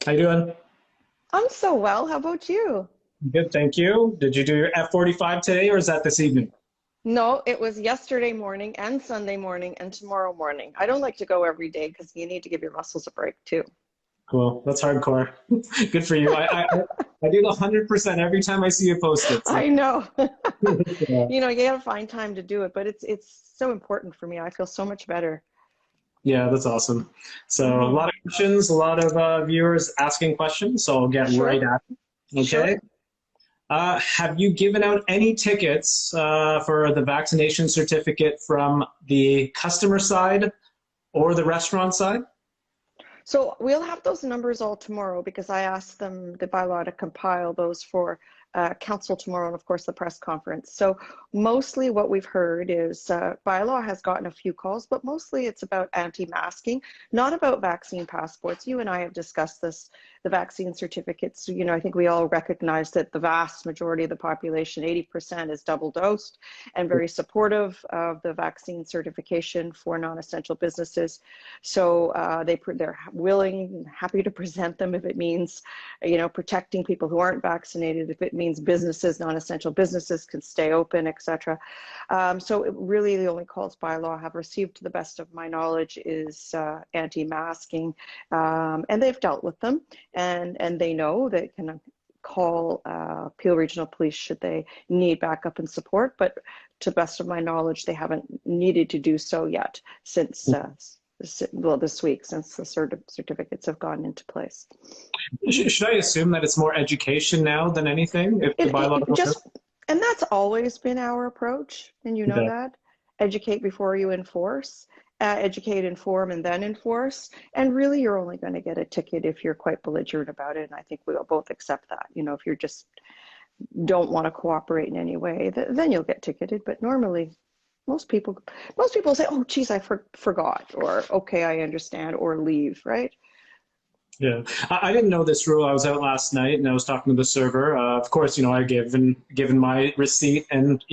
How you doing? I'm so well. How about you? Good, thank you. Did you do your F45 today or is that this evening? No, it was yesterday morning and Sunday morning and tomorrow morning. I don't like to go every day because you need to give your muscles a break too. Cool. That's hardcore. Good for you. I do 100% every time I see you post it. So I know. yeah, You gotta find time to do it, but it's so important for me. I feel so much better. yeah, that's awesome. So a Hmm. lot of questions, a lot of viewers asking questions. So I'll get right Sure, at it. Okay. sure. Have you given out any tickets for the vaccination certificate from the customer side or the restaurant side? So we'll have those numbers all tomorrow because I asked them, the bylaw, to compile those for council tomorrow and of course the press conference. So mostly what we've heard is bylaw has gotten a few calls, but mostly it's about anti-masking, not about vaccine passports. You and I have discussed this, the vaccine certificates. I think we all recognize that the vast majority of the population, 80%, is double dosed and very supportive of the vaccine certification for non-essential businesses. So they're willing, happy to present them if it means, protecting people who aren't vaccinated, if it means businesses, non-essential businesses can stay open, etc. So really the only calls bylaw have received, to the best of my knowledge, is anti-masking, and they've dealt with them, and they know they can call Peel Regional Police should they need backup and support, but to the best of my knowledge, they haven't needed to do so yet since this week, since the certificates have gone into place. Should I assume that it's more education now than anything if the bylaw It don't work? just, and that's always been our approach, and you know Okay. that. Educate before you enforce, educate, inform, and then enforce. And really, you're only going to get a ticket if you're quite belligerent about it. And I think we'll both accept that. If you're just don't want to cooperate in any way, then you'll get ticketed. But normally, most people, most people say, "Oh, geez, I forgot," or "Okay, I understand," or leave. Right? Yeah, I didn't know this rule. I was out last night and I was talking to the server. Of course, I given my receipt and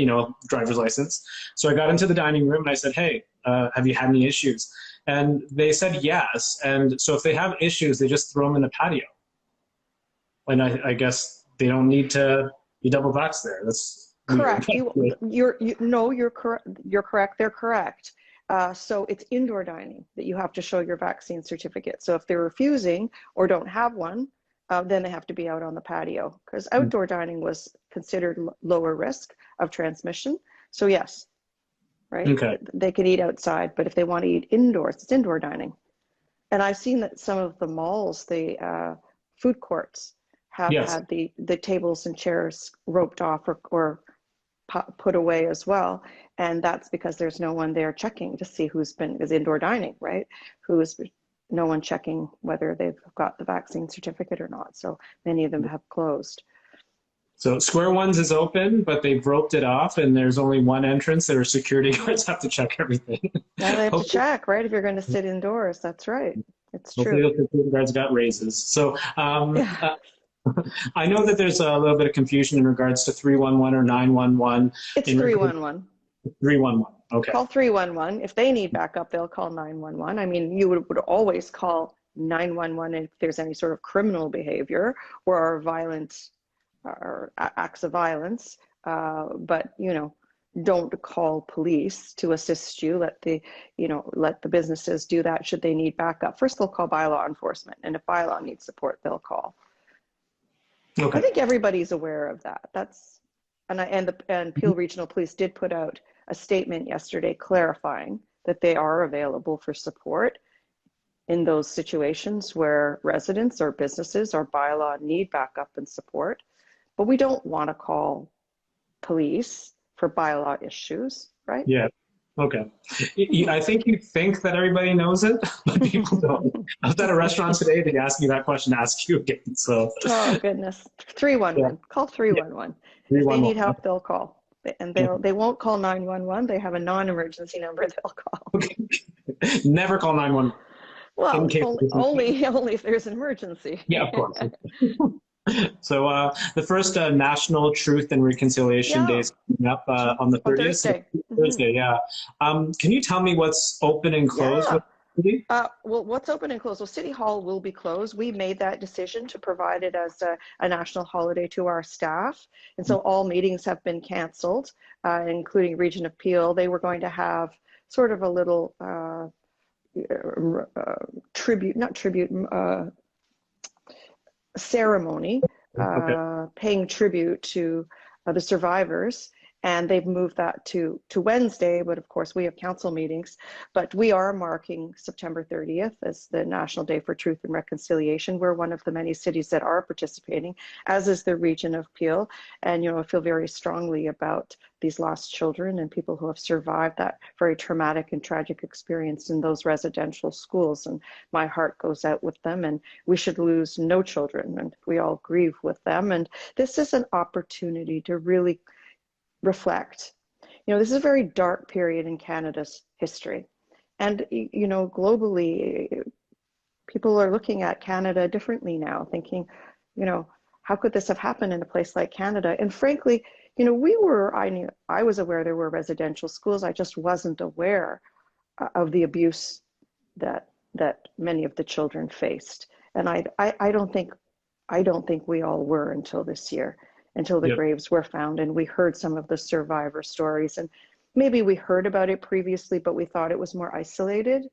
driver's license. So I got into the dining room and I said, "Hey, have you had any issues?" And they said yes. And so if they have issues, they just throw them in the patio. And I guess they don't need to be double vaxxed there. That's weird. Correct. No, you're correct. You're correct. They're correct. So it's indoor dining that you have to show your vaccine certificate. So if they're refusing or don't have one, then they have to be out on the patio, because outdoor dining was considered lower risk of transmission. So yes, right. Okay. They can eat outside, but if they want to eat indoors, it's indoor dining. And I've seen that some of the malls, the food courts, have Yes. had the tables and chairs roped off or put away as well. And that's because there's no one there checking to see is indoor dining, right? Who's No one checking whether they've got the vaccine certificate or not. So many of them have closed. So Square Ones is open, but they've roped it off, and there's only one entrance. Their security guards have to check everything. Now they have to hopefully, check, right? If you're going to sit indoors, that's right. It's hopefully true. the security guards got raises. So Yeah, I know that there's a little bit of confusion in regards to 311 or 911 it's in regards 311. to 311. Okay. Call 311. If they need backup, they'll call 911. I mean, you would always call 911 if there's any sort of criminal behavior or violent or acts of violence. But don't call police to assist you. Let the businesses do that should they need backup. First, they'll call bylaw enforcement, and if bylaw needs support, they'll call. I Okay. think everybody's aware of that. And Peel Regional Police did put out a statement yesterday clarifying that they are available for support in those situations where residents or businesses or bylaw need backup and support. But we don't want to call police for bylaw issues, right? Yeah. Okay. I think you think that everybody knows it, but people don't. I was at a restaurant today. They asked me that question. Ask you again. So Oh goodness. yeah. 311. Call Yeah. 311. If they need 311. help, they'll call. And they won't call 911. They have a non-emergency number they'll call. Okay. Never call 911 in Well, case. only if there's an emergency. Yeah, of course. So the first National Truth and Reconciliation Day Yeah, is coming up on the on 30th. So Thursday. Thursday, yeah. Can you tell me what's open and closed? Yeah. Well, what's open and closed? Well, City Hall will be closed. We made that decision to provide it as a national holiday to our staff. And so all meetings have been canceled, including Region of Peel. They were going to have sort of a little ceremony Okay. paying tribute to the survivors, and they've moved that to Wednesday. But of course, we have council meetings. But we are marking September 30th as the National Day for Truth and Reconciliation. We're one of the many cities that are participating, as is the Region of Peel. And I feel very strongly about these lost children and people who have survived that very traumatic and tragic experience in those residential schools. And my heart goes out with them, and we should lose no children, and we all grieve with them. And this is an opportunity to really reflect. This is a very dark period in Canada's history. And, globally, people are looking at Canada differently now, thinking, how could this have happened in a place like Canada? And frankly, I was aware there were residential schools. I just wasn't aware of the abuse that many of the children faced. And I don't think we all were until this year, until the graves were found and we heard some of the survivor stories. And maybe we heard about it previously, but we thought it was more isolated.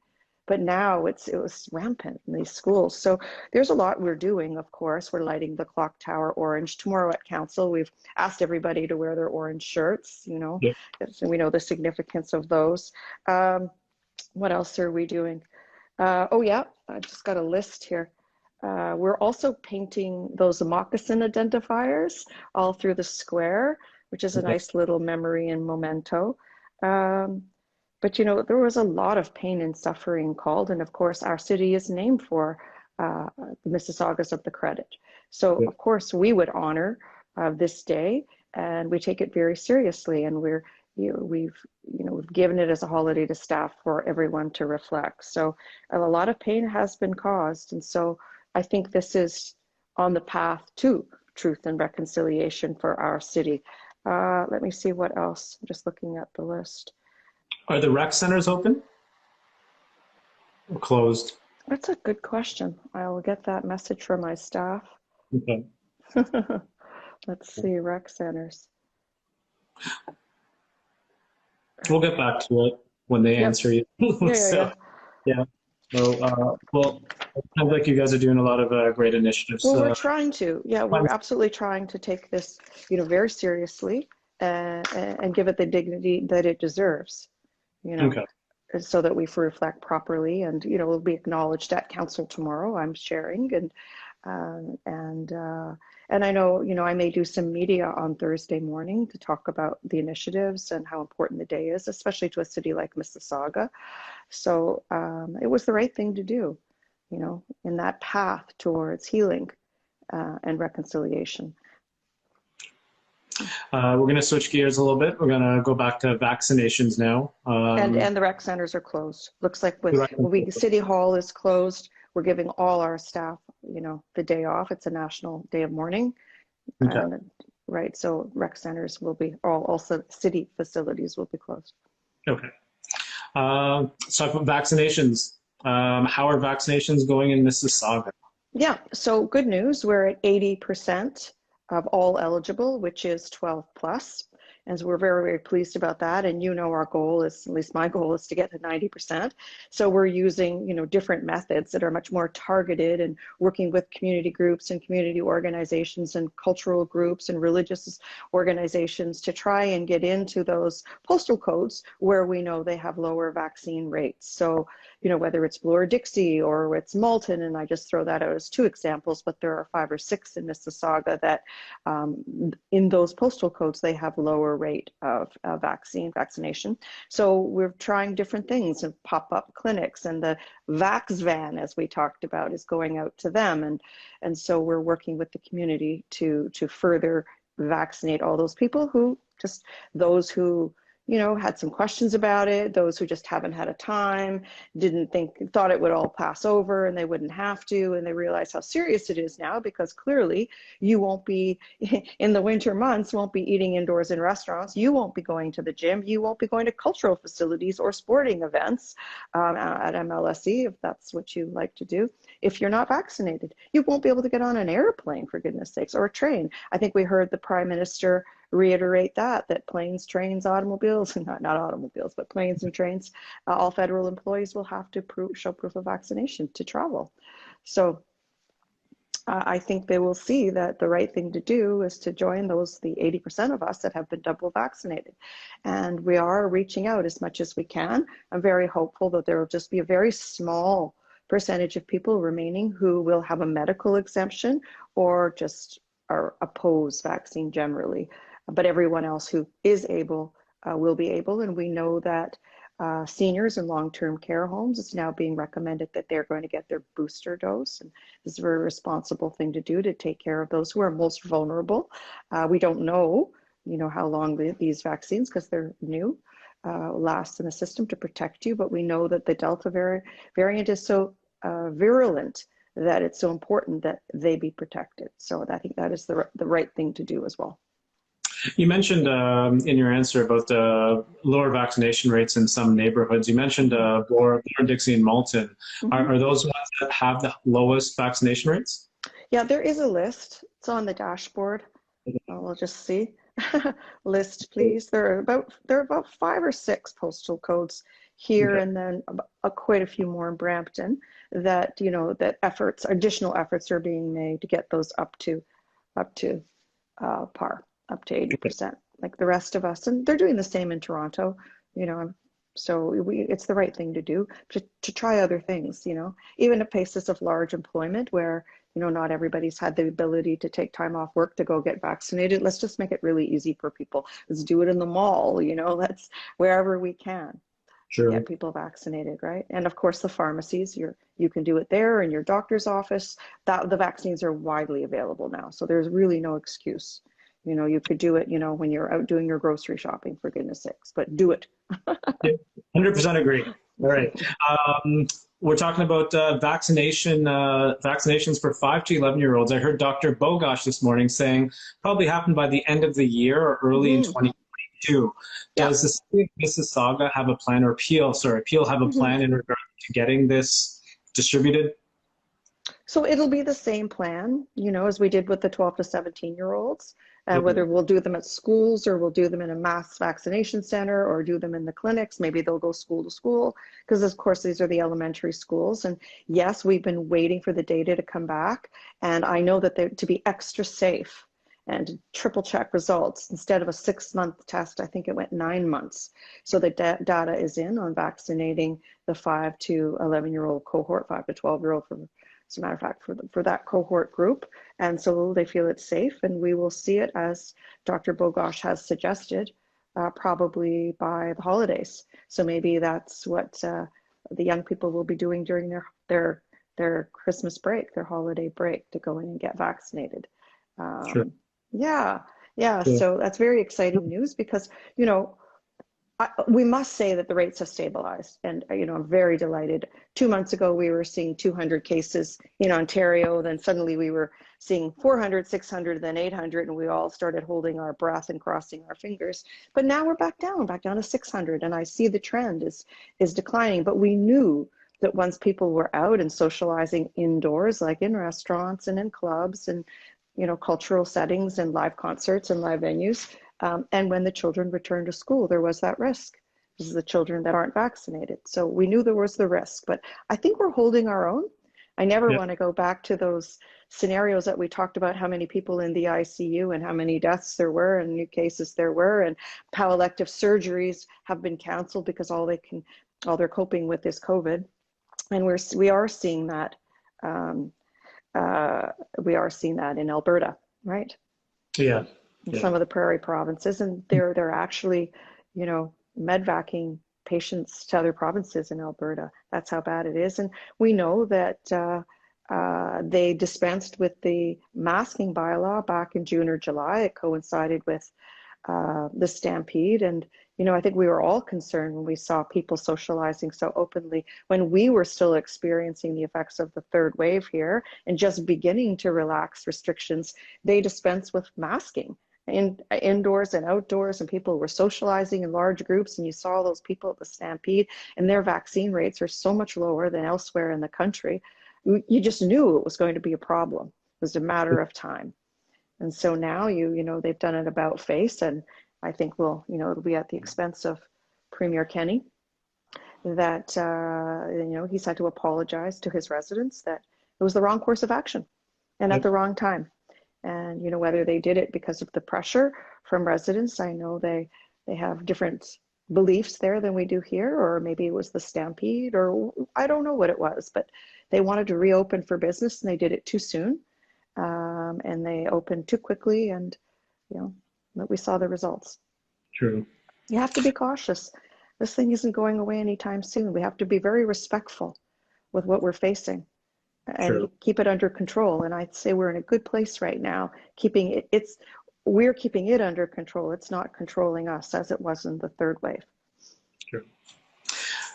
But now it was rampant in these schools. So there's a lot we're doing, of course. We're lighting the clock tower orange. Tomorrow at council, we've asked everybody to wear their orange shirts, so we know the significance of those. What else are we doing? Oh yeah, I just got a list here. We're also painting those moccasin identifiers all through the square, which is a nice little memory and memento. But there was a lot of pain and suffering called, and of course our city is named for the Mississaugas of the Credit. So of course we would honor this day, and we take it very seriously, and we've given it as a holiday to staff for everyone to reflect. So a lot of pain has been caused, and so I think this is on the path to truth and reconciliation for our city. Let me see what else. I'm just looking at the list. Are the rec centers open or closed? That's a good question. I'll get that message from my staff. Okay. Let's see, rec centers. We'll get back to it when they answer you. So, yeah. So, well, it sounds like you guys are doing a lot of great initiatives. Well, we're trying to. Yeah, we're absolutely trying to take this, very seriously and give it the dignity that it deserves, so that we reflect properly, and, will be acknowledged at council tomorrow. I'm sharing, and I know, I may do some media on Thursday morning to talk about the initiatives and how important the day is, especially to a city like Mississauga. So it was the right thing to do, in that path towards healing and reconciliation. We're going to switch gears a little bit. We're going to go back to vaccinations now. And the rec centers are closed. Looks like City Hall is closed. We're giving all our staff, the day off. It's a national day of mourning. Okay. Right. So rec centers will be, also city facilities will be closed. Okay. Let's talk about vaccinations. How are vaccinations going in Mississauga? Yeah. So good news. We're at 80% of all eligible, which is 12 plus. And so we're very, very pleased about that. And our goal is, at least my goal is to get to 90%. So we're using, different methods that are much more targeted and working with community groups and community organizations and cultural groups and religious organizations to try and get into those postal codes where we know they have lower vaccine rates. So, whether it's Bloor-Dixie or it's Malton, and I just throw that out as two examples, but there are 5 or 6 in Mississauga that in those postal codes, they have lower rate of vaccination. So we're trying different things and pop-up clinics, and the Vax van, as we talked about, is going out to them. And so we're working with the community to further vaccinate all those people those who had some questions about it, those who just haven't had a time, thought it would all pass over and they wouldn't have to, and they realize how serious it is now, because clearly you won't be, in the winter months, won't be eating indoors in restaurants, you won't be going to the gym, you won't be going to cultural facilities or sporting events at MLSE, if that's what you like to do, if you're not vaccinated. You won't be able to get on an airplane, for goodness sakes, or a train. I think we heard the Prime Minister reiterate that planes, trains, automobiles, not automobiles, but planes and trains, all federal employees will have to show proof of vaccination to travel. So I think they will see that the right thing to do is to join the 80% of us that have been double vaccinated. And we are reaching out as much as we can. I'm very hopeful that there will just be a very small percentage of people remaining who will have a medical exemption or just are opposed vaccine generally. But everyone else who is able will be able. And we know that seniors in long-term care homes, it's now being recommended that they're going to get their booster dose. And this is a very responsible thing to do, to take care of those who are most vulnerable. We don't know, how long these vaccines, because they're new, last in the system to protect you. But we know that the Delta variant is so virulent that it's so important that they be protected. So I think that is the right thing to do as well. You mentioned in your answer about lower vaccination rates in some neighborhoods. You mentioned Bloor-Dixie and Malton. Mm-hmm. Are those ones that have the lowest vaccination rates? Yeah, there is a list. It's on the dashboard. We'll just see. List, please. There are about 5 or 6 postal codes here, okay, and then quite a few more in Brampton. That that additional efforts are being made to get those up to par. Up to 80%, like the rest of us. And they're doing the same in Toronto, so it's the right thing to do, to try other things, even at places of large employment where, not everybody's had the ability to take time off work to go get vaccinated. Let's just make it really easy for people. Let's do it in the mall, let's, wherever we can. Sure. Get people vaccinated, right? And of course, the pharmacies, you can do it there, in your doctor's office. The vaccines are widely available now, so there's really no excuse. You could do it, when you're out doing your grocery shopping, for goodness sakes, but do it. 100% agree. All right. We're talking about vaccinations for 5 to 11-year-olds. I heard Dr. Bogosh this morning saying probably happen by the end of the year or early in 2022. Does the city of Mississauga have a plan, or Peel have a plan in regard to getting this distributed? So it'll be the same plan, as we did with the 12 to 17-year-olds. Whether we'll do them at schools or we'll do them in a mass vaccination center or do them in the clinics. Maybe they'll go school to school, because of course these are the elementary schools. And yes, we've been waiting for the data to come back. And I know that to be extra safe and triple check results, instead of a 6-month test, I think it went 9 months. So the data is in on vaccinating the 5 to 11-year-old cohort, 5 to 12-year-old as a matter of fact, for that cohort group. And so they feel it's safe, and we will see it, as Dr. Bogosh has suggested, probably by the holidays. So maybe that's what the young people will be doing during their Christmas break, their holiday break, to go in and get vaccinated. Sure. Yeah. Sure. So that's very exciting news, because, we must say that the rates have stabilized, and I'm very delighted. 2 months ago, we were seeing 200 cases in Ontario. Then suddenly we were seeing 400, 600, then 800, and we all started holding our breath and crossing our fingers. But now we're back down to 600, and I see the trend is declining. But we knew that once people were out and socializing indoors, like in restaurants and in clubs and cultural settings and live concerts and live venues. And when the children returned to school, there was that risk. This is the children that aren't vaccinated. So we knew there was the risk, but I think we're holding our own. I never want to go back to those scenarios that we talked about, how many people in the ICU and how many deaths there were and new cases there were, and how elective surgeries have been canceled because all they're coping with is COVID. And we are seeing that. We are seeing that in Alberta, right? Yeah. Some of the prairie provinces, and they're actually, medvacing patients to other provinces in Alberta. That's how bad it is. And we know that they dispensed with the masking bylaw back in June or July. It coincided with the stampede, and I think we were all concerned when we saw people socializing so openly when we were still experiencing the effects of the third wave here and just beginning to relax restrictions. They dispense with masking indoors and outdoors, and people were socializing in large groups, and you saw those people at the Stampede, and their vaccine rates are so much lower than elsewhere in the country. You just knew it was going to be a problem. It was a matter of time. And so now they've done an about face, and I think it'll be at the expense of Premier Kenny that, he's had to apologize to his residents that it was the wrong course of action and at the wrong time. And, whether they did it because of the pressure from residents, I know they have different beliefs there than we do here, or maybe it was the Stampede, or I don't know what it was, but they wanted to reopen for business and they did it too soon. And they opened too quickly, and, we saw the results. True. You have to be cautious. This thing isn't going away anytime soon. We have to be very respectful with what we're facing and keep it under control. And I'd say we're in a good place right now, we're keeping it under control. It's not controlling us as it was in the third wave. True.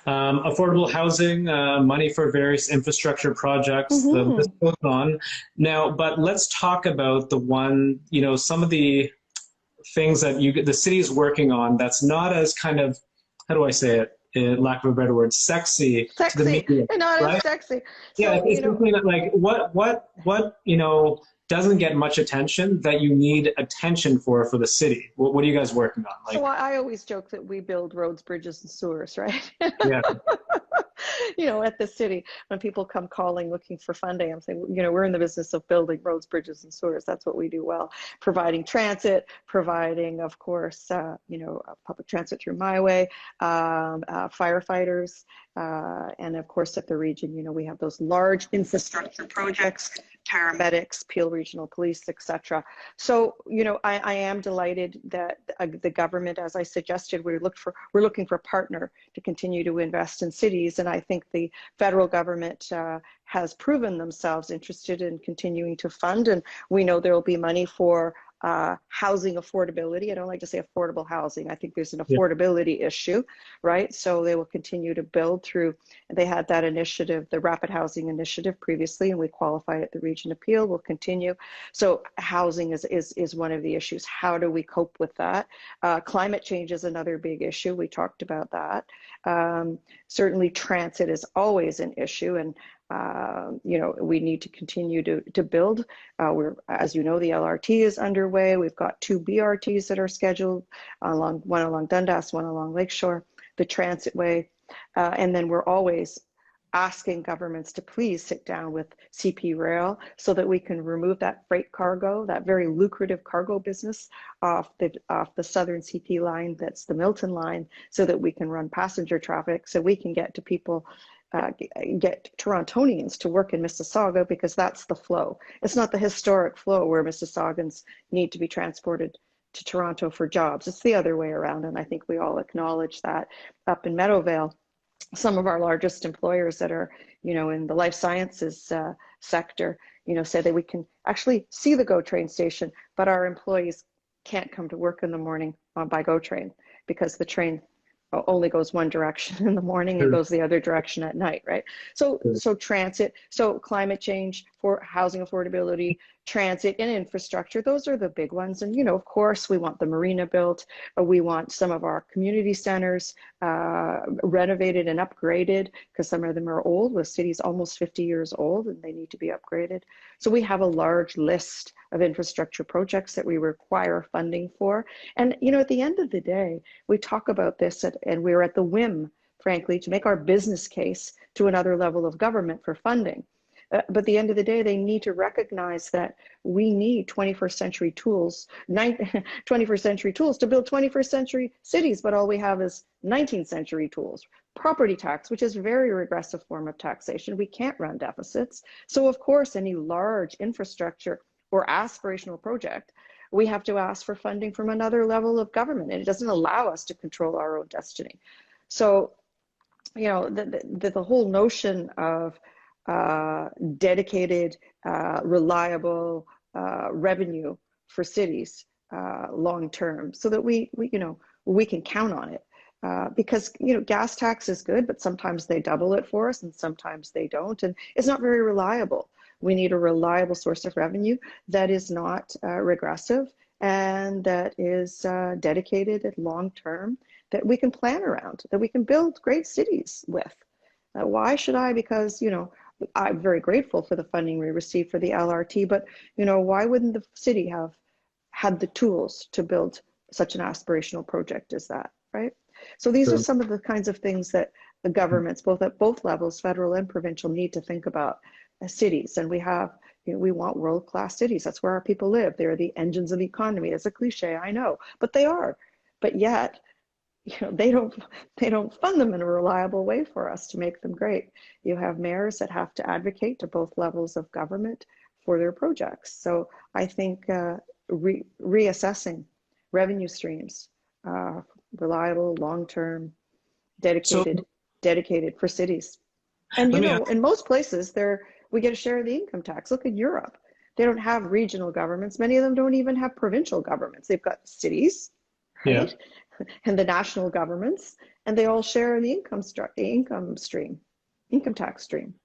Affordable housing, money for various infrastructure projects, the list goes on. Now, but let's talk about the one, some of the things that the city is working on that's not as kind of, how do I say it, in lack of a better word, sexy to the media, not right? as sexy. Yeah, so, it's something that, like, what doesn't get much attention that you need attention for the city. What are you guys working on? Like, so I always joke that we build roads, bridges, and sewers, right? Yeah. At the city, when people come calling looking for funding, I'm saying, we're in the business of building roads, bridges, and sewers. That's what we do well. Providing transit, providing, of course, public transit through My Way, firefighters, and of course at the region, we have those large infrastructure projects, paramedics, Peel Regional Police, etc. So, I am delighted that the government, as I suggested, we're looking for a partner to continue to invest in cities, and I think the federal government has proven themselves interested in continuing to fund, and we know there will be money for housing affordability. I don't like to say affordable housing. I think there's an affordability issue, right? So they will continue to build through, they had that initiative, the Rapid Housing Initiative previously, and we qualified at the Region Appeal, will continue. So housing is one of the issues. How do we cope with that? Climate change is another big issue. We talked about that. Certainly transit is always an issue, and we need to continue to build. As you know, the LRT is underway. We've got 2 BRTs that are scheduled, one along Dundas, one along Lakeshore, the Transitway. And then we're always asking governments to please sit down with CP Rail so that we can remove that freight cargo, that very lucrative cargo business off the southern CP line, that's the Milton line, so that we can run passenger traffic, so we can get to people, get Torontonians to work in Mississauga, because that's the flow. It's not the historic flow where Mississaugans need to be transported to Toronto for jobs. It's the other way around, and I think we all acknowledge that. Up in Meadowvale, some of our largest employers that are, in the life sciences sector, say that we can actually see the GO train station, but our employees can't come to work in the morning by GO train, because the train only goes one direction in the morning and goes the other direction at night, right? So transit, so climate change, for housing affordability, transit, and infrastructure, those are the big ones. And, of course, we want the marina built. We want some of our community centers renovated and upgraded, because some of them are old, with cities almost 50 years old, and they need to be upgraded. So we have a large list of infrastructure projects that we require funding for. And, at the end of the day, we talk about this and we're at the whim, frankly, to make our business case to another level of government for funding. But at the end of the day, they need to recognize that we need 21st century tools, 21st century tools to build 21st century cities, but all we have is 19th century tools. Property tax, which is a very regressive form of taxation. We can't run deficits. So of course, any large infrastructure or aspirational project, we have to ask for funding from another level of government, and it doesn't allow us to control our own destiny. So, the whole notion of dedicated, reliable revenue for cities long term, so that we we can count on it. Because, you know, gas tax is good, but sometimes they double it for us and sometimes they don't. And it's not very reliable. We need a reliable source of revenue that is not regressive and that is dedicated and long-term, that we can plan around, that we can build great cities with. Why should I? Because, you know, I'm very grateful for the funding we received for the LRT, but, you know, why wouldn't the city have had the tools to build such an aspirational project as that, right? So these are some of the kinds of things that the governments, both at both levels, federal and provincial, need to think about as cities. And we have, you know, we want world-class cities. That's where our people live. They're the engines of the economy. It's a cliche, I know, but they are. But yet, you know, they don't fund them in a reliable way for us to make them great. You have mayors that have to advocate to both levels of government for their projects. So I think reassessing revenue streams, reliable, long-term, dedicated for cities. And you know, in most places, we get a share of the income tax. Look at Europe. They don't have regional governments. Many of them don't even have provincial governments. They've got cities, right? Yeah. And the national governments, and they all share the income tax stream.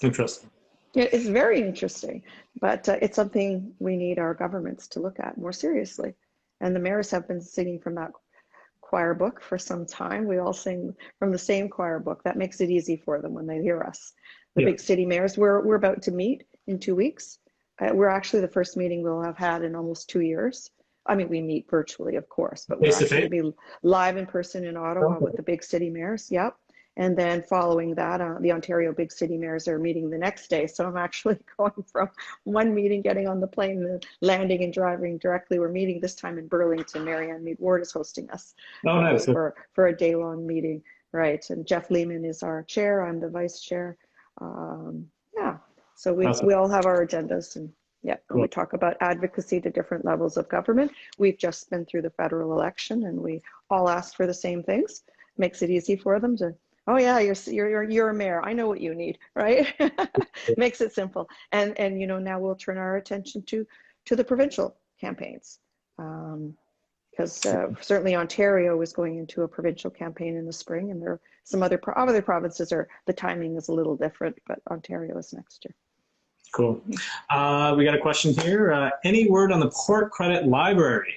Interesting. Yeah, it's very interesting, but it's something we need our governments to look at more seriously. And the mayors have been singing from that choir book for some time. We all sing from the same choir book. That makes it easy for them when they hear us. The big city mayors, we're about to meet in 2 weeks. We're actually the first meeting we'll have had in almost 2 years. I mean, we meet virtually, of course, but we're actually going to be live in person in Ottawa with the big city mayors. Yep. And then following that, the Ontario big city mayors are meeting the next day. So I'm actually going from one meeting, getting on the plane, and landing and driving directly. We're meeting this time in Burlington. Marianne Mead Ward is hosting us for a day-long meeting, right? And Jeff Lehman is our chair. I'm the vice chair. Yeah, so we all have our agendas, and we talk about advocacy to different levels of government. We've just been through the federal election, and we all asked for the same things. Makes it easy for them to, oh yeah, you're a mayor. I know what you need, right? Makes it simple. And you know, now we'll turn our attention to the provincial campaigns, because certainly Ontario is going into a provincial campaign in the spring, and there are some other provinces the timing is a little different, but Ontario is next year. Cool. We got a question here. Any word on the Port Credit Library?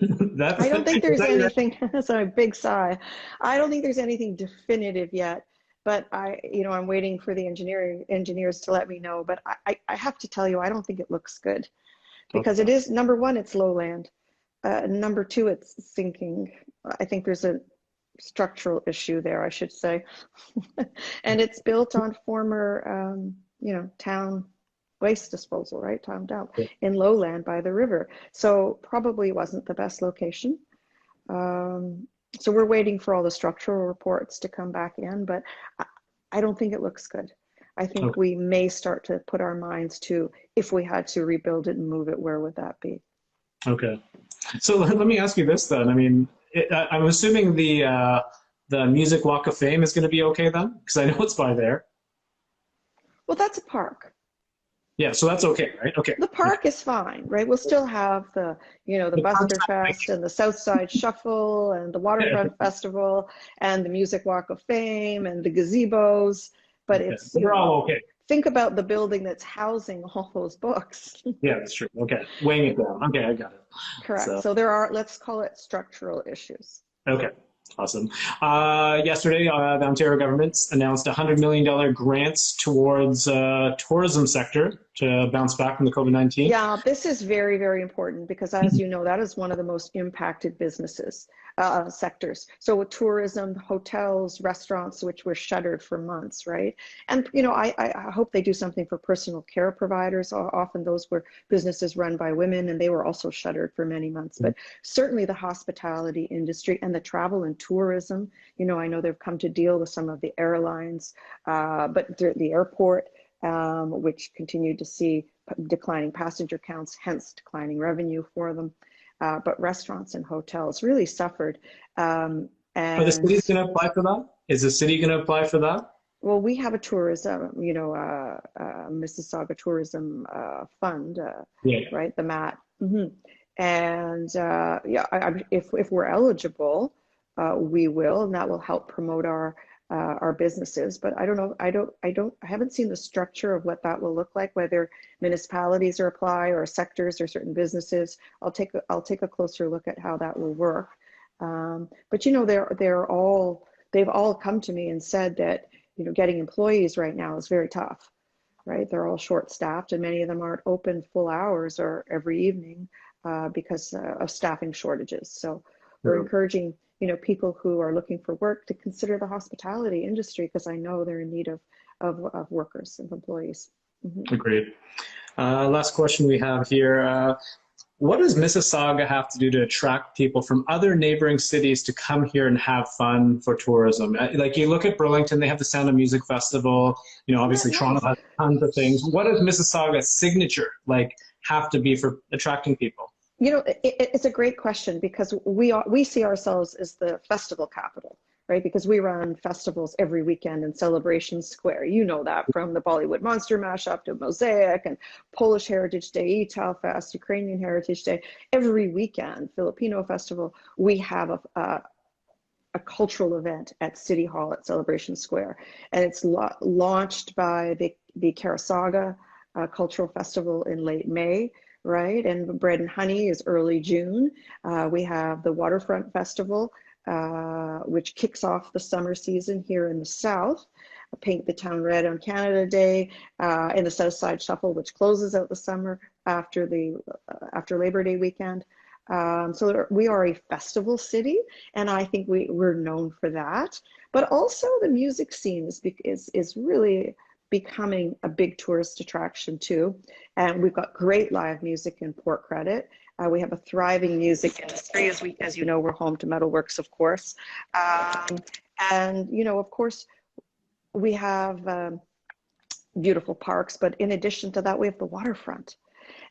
I don't think there's anything. That's a big sigh. I don't think there's anything definitive yet, but I'm waiting for the engineers to let me know. But I have to tell you, I don't think it looks good, because it is, number one, it's lowland. Number two, it's sinking. I think there's a structural issue there, I should say, and it's built on former, town waste disposal, right? Town dump in lowland by the river. So probably wasn't the best location. So we're waiting for all the structural reports to come back in, but I don't think it looks good. I think we may start to put our minds to, if we had to rebuild it and move it, where would that be? Okay. So let me ask you this then. I mean, I'm assuming the Music Walk of Fame is going to be okay then? Because I know it's by there. Well, that's a park. Yeah, so that's okay, right? Okay. The park is fine, right? We'll still have the Buster Fest and the Southside Shuffle and the Waterfront Festival and the Music Walk of Fame and the gazebos, but it's, they're all okay. Think about the building that's housing all those books. Yeah, that's true. Okay, weighing it down. Okay, I got it. Correct. So there are, let's call it, structural issues. Okay. Awesome. Yesterday, the Ontario government announced $100 million grants towards tourism sector to bounce back from the COVID-19. Yeah, this is very, very important because, as you know, that is one of the most impacted businesses sectors. So with tourism, hotels, restaurants, which were shuttered for months, right? And, I hope they do something for personal care providers. Often those were businesses run by women, and they were also shuttered for many months. But certainly the hospitality industry and the travel and tourism, I know they've come to deal with some of the airlines, but the airport, which continued to see declining passenger counts, hence declining revenue for them. But restaurants and hotels really suffered. And are the cities going to apply for that? Is the city going to apply for that? Well, we have a tourism, Mississauga Tourism Fund, right? The MAT. And yeah, if we're eligible, we will, and that will help promote our businesses. But I don't know, I haven't seen the structure of what that will look like, whether municipalities are apply or sectors or certain businesses. I'll take a closer look at how that will work. But you know, they've all come to me and said that, you know, getting employees right now is very tough, right? They're all short-staffed, and many of them aren't open full hours or every evening because of staffing shortages. So we're encouraging, you know, people who are looking for work to consider the hospitality industry, because I know they're in need of workers, of employees. Agreed. Last question we have here. What does Mississauga have to do to attract people from other neighboring cities to come here and have fun for tourism? Like, you look at Burlington, they have the Sound of Music Festival. You know, obviously Toronto has tons of things. What does Mississauga's signature have to be for attracting people? You know, it's a great question, because we see ourselves as the festival capital, right? Because we run festivals every weekend in Celebration Square. You know that, from the Bollywood Monster Mashup to Mosaic and Polish Heritage Day, Ital Fest, Ukrainian Heritage Day. Every weekend, Filipino Festival, we have a cultural event at City Hall at Celebration Square. And it's launched by the Carasaga Cultural Festival in late May. Right, and Bread and Honey is early June. We have the Waterfront Festival, which kicks off the summer season here in the South. Paint the Town Red on Canada Day, and the South Side Shuffle, which closes out the summer after Labor Day weekend. So we are a festival city, and I think we're known for that. But also the music scene is really becoming a big tourist attraction too. And we've got great live music in Port Credit. We have a thriving music industry. As you know, we're home to Metalworks, of course. And, you know, of course, we have beautiful parks, but in addition to that, we have the waterfront.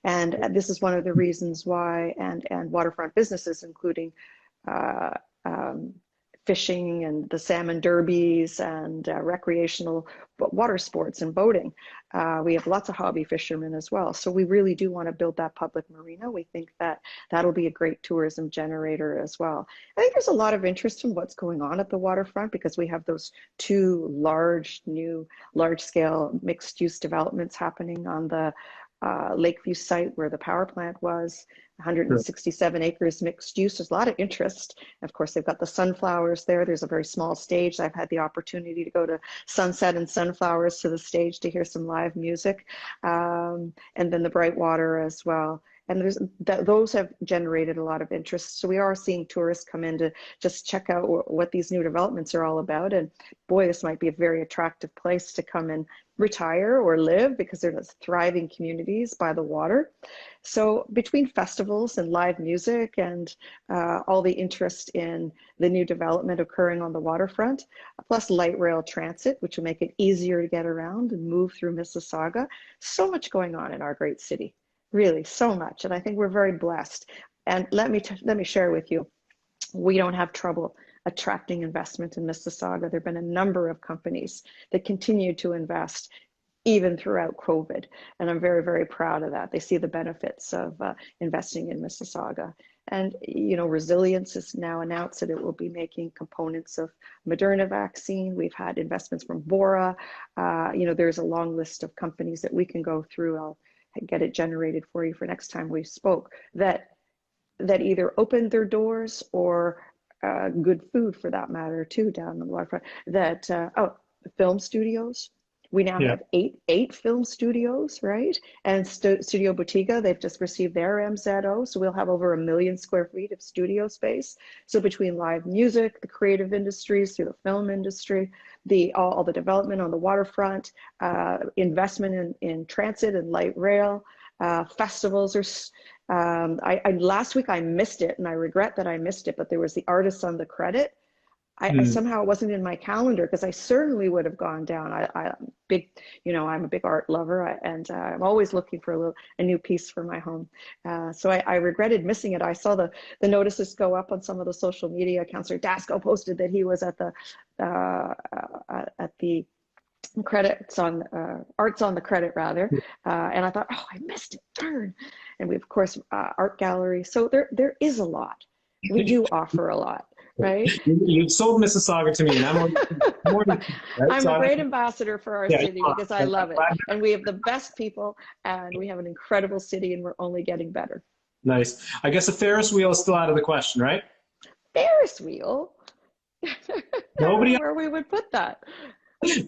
And this is one of the reasons why, and waterfront businesses, including fishing and the salmon derbies and recreational water sports and boating. We have lots of hobby fishermen as well. So we really do want to build that public marina. We think that that'll be a great tourism generator as well. I think there's a lot of interest in what's going on at the waterfront, because we have those two large-scale mixed-use developments happening on the Lakeview site where the power plant was. 167 acres mixed use. There's a lot of interest. Of course, they've got the sunflowers there. There's a very small stage. I've had the opportunity to go to Sunset and Sunflowers to the stage to hear some live music, and then the bright water as well. And those have generated a lot of interest. So we are seeing tourists come in to just check out what these new developments are all about. And boy, this might be a very attractive place to come and retire or live, because there's thriving communities by the water. So between festivals and live music and all the interest in the new development occurring on the waterfront, plus light rail transit, which will make it easier to get around and move through Mississauga, so much going on in our great city. Really, so much. And I think we're very blessed. And let me share with you, we don't have trouble attracting investment in Mississauga. There have been a number of companies that continue to invest even throughout COVID. And I'm very, very proud of that. They see the benefits of investing in Mississauga. And, you know, Resilience has now announced that it will be making components of Moderna vaccine. We've had investments from Bora. You know, there's a long list of companies that we can go through. I'll get it generated for you for next time we spoke, that either opened their doors, or good food for that matter too, down the waterfront, that film studios. We now have eight film studios, right? And Studio Bottega, they've just received their MZO, so we'll have over 1 million square feet of studio space. So between live music, the creative industries, through the film industry, all the development on the waterfront, investment in transit and light rail, festivals. Last week I missed it, and I regret that I missed it, but there was the Artists on the Credit. I somehow it wasn't in my calendar, because I certainly would have gone down. I'm a big art lover, and I'm always looking for a new piece for my home. So I regretted missing it. I saw the notices go up on some of the social media. Councillor Dasco posted that he was at the credits on Arts on the Credit rather, and I thought, oh, I missed it, darn. and we have, of course, art gallery. So there is a lot. We do offer a lot, right? You've sold Mississauga to me, and right? I'm So a great ambassador for our city because I love it. glad- And we have the best people, and we have an incredible city, and we're only getting better. Nice. I guess a Ferris wheel is still out of the question, right? Ferris wheel? Nobody. Where we would put that.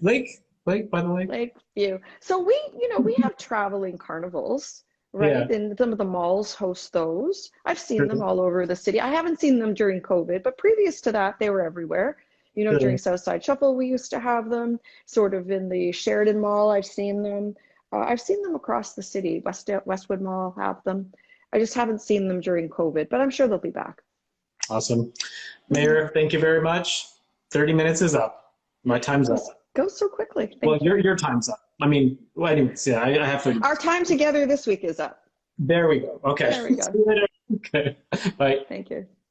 Lake by the lake. Lakeview. So we have traveling carnivals, right? Yeah. And some of the malls host those. I've seen them all over the city. I haven't seen them during COVID, but previous to that, they were everywhere. During Southside Shuffle, we used to have them. Sort of in the Sheridan Mall, I've seen them. I've seen them across the city. Westwood Mall have them. I just haven't seen them during COVID, but I'm sure they'll be back. Awesome. Mayor, thank you very much. 30 minutes is up. My time's up. Goes so quickly. Well, your time's up. I mean, well, anyways, yeah, I have 30. Our time together this week is up. There we go. Okay. There we go. See you later. Okay. Bye. Thank you.